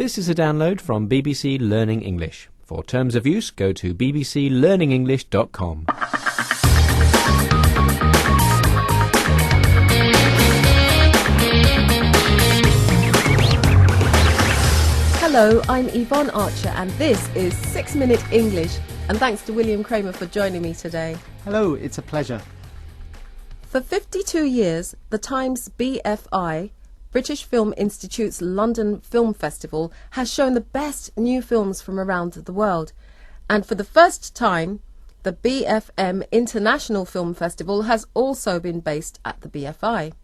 This is a download from BBC Learning English. For terms of use, go to bbclearningenglish.com. Hello, I'm Yvonne Archer and this is 6 Minute English, and thanks to William Kramer for joining me today. Hello, it's a pleasure. For 52 years, the Times BFI, British Film Institute's London Film Festival, has shown the best new films from around the world. And for the first time, the BFM International Film Festival has also been based at the BFI.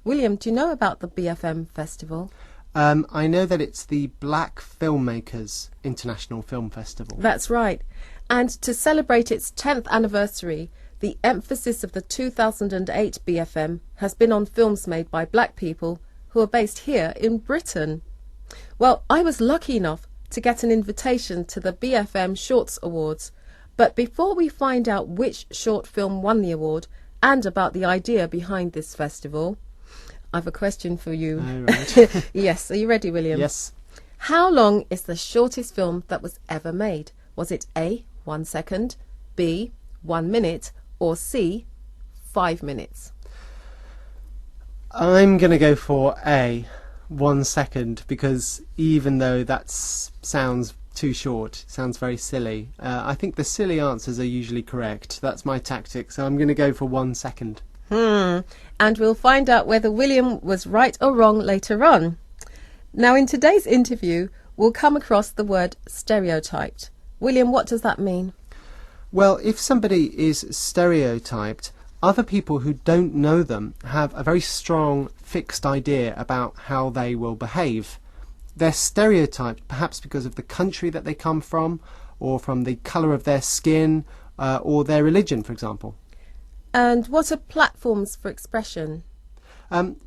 William, do you know about the BFM Festival? I know that it's the Black Filmmakers International Film Festival. That's right. And to celebrate its 10th anniversary, the emphasis of the 2008 BFM has been on films made by black people who are based here in Britain. Well, I was lucky enough to get an invitation to the BFM Shorts Awards. But before we find out which short film won the award and about the idea behind this festival, I have a question for you. Oh, right. Yes, are you ready, William? Yes. How long is the shortest film that was ever made? Was it A, 1 second, B, 1 minute, or C, 5 minutes? I'm going to go for A, 1 second, because even though that sounds too short, sounds very silly, I think the silly answers are usually correct. That's my tactic, so I'm going to go for 1 second. And we'll find out whether William was right or wrong later on. Now, in today's interview, we'll come across the word stereotyped. William, what does that mean? Well, if somebody is stereotyped, other people who don't know them have a very strong fixed idea about how they will behave. They're stereotyped perhaps because of the country that they come from, or from the colour of their skin, or their religion, for example. And what are platforms for expression?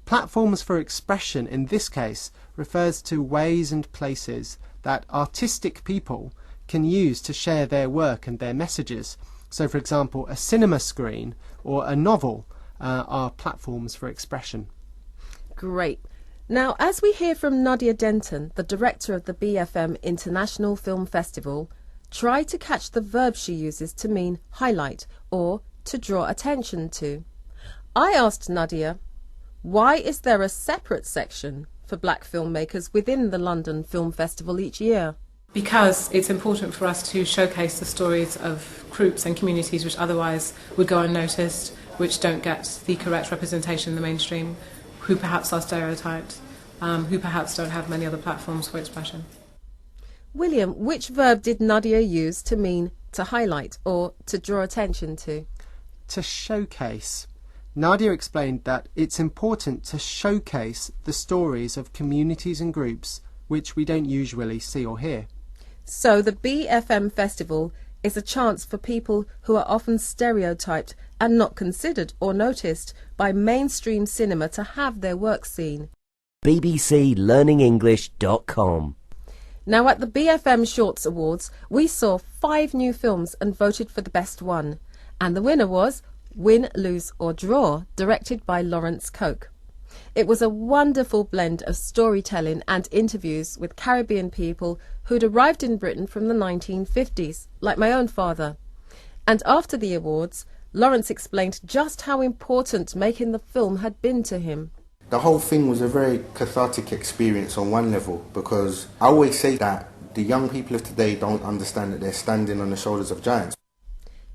Platforms for expression in this case refers to ways and places that artistic people can use to share their work and their messages. So, for example, a cinema screen or a novel are platforms for expression. Great. Now, as we hear from Nadia Denton, the director of the BFM International Film Festival, try to catch the verb she uses to mean highlight or to draw attention to. I asked Nadia, why is there a separate section for black filmmakers within the London Film Festival each year? Because it's important for us to showcase the stories of groups and communities which otherwise would go unnoticed, which don't get the correct representation in the mainstream, who perhaps are stereotyped, who perhaps don't have many other platforms for expression. William, which verb did Nadia use to mean to highlight or to draw attention to? To showcase. Nadia explained that it's important to showcase the stories of communities and groups which we don't usually see or hear. So the BFM Festival is a chance for people who are often stereotyped and not considered or noticed by mainstream cinema to have their work seen. bbclearningenglish.com. Now, at the BFM Shorts Awards, we saw 5 new films and voted for the best one. And the winner was Win, Lose or Draw, directed by Lawrence Koch. It was a wonderful blend of storytelling and interviews with Caribbean people who'd arrived in Britain from the 1950s, like my own father. And after the awards, Lawrence explained just how important making the film had been to him. The whole thing was a very cathartic experience on one level, because I always say that the young people of today don't understand that they're standing on the shoulders of giants.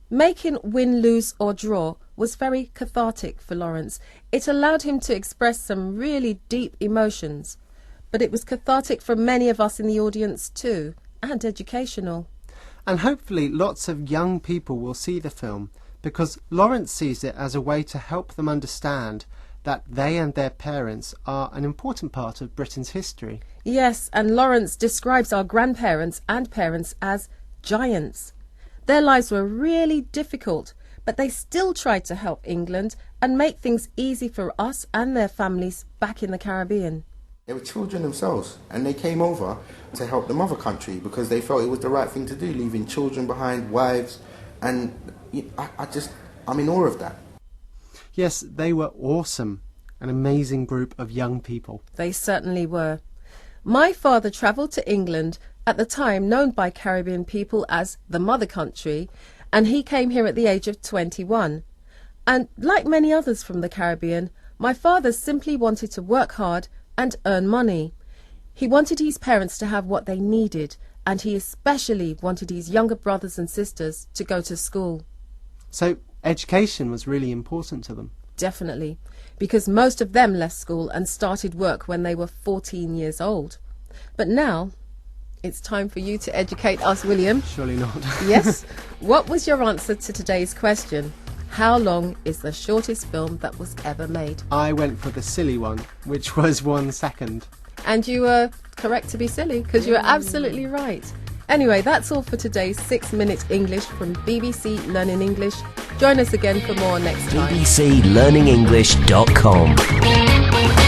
Making Win, Lose or Draw was very cathartic for Lawrence. It allowed him to express some really deep emotions. But it was cathartic for many of us in the audience too, and educational. And hopefully lots of young people will see the film, because Lawrence sees it as a way to help them understand that they and their parents are an important part of Britain's history. Yes, and Lawrence describes our grandparents and parents as giants. Their lives were really difficult, but they still tried to help England and make things easy for us and their families back in the Caribbean. They were children themselves, and they came over to help the mother country because they felt it was the right thing to do, leaving children behind, wives, and I'm in awe of that. Yes, they were awesome. An amazing group of young people. They certainly were. My father travelled to England, at the time known by Caribbean people as the mother country, and he came here at the age of 21. And like many others from the Caribbean, my father simply wanted to work hard and earn money. He wanted his parents to have what they needed, and he especially wanted his younger brothers and sisters to go to school. So education was really important to them. Definitely, because most of them left school and started work when they were 14 years old. But now, it's time for you to educate us, William. Surely not. Yes? What was your answer to today's question? How long is the shortest film that was ever made? I went for the silly one, which was 1 second. And you were correct to be silly, because you were absolutely right. Anyway, that's all for today's 6-Minute English from BBC Learning English. Join us again for more next time. bbclearningenglish.com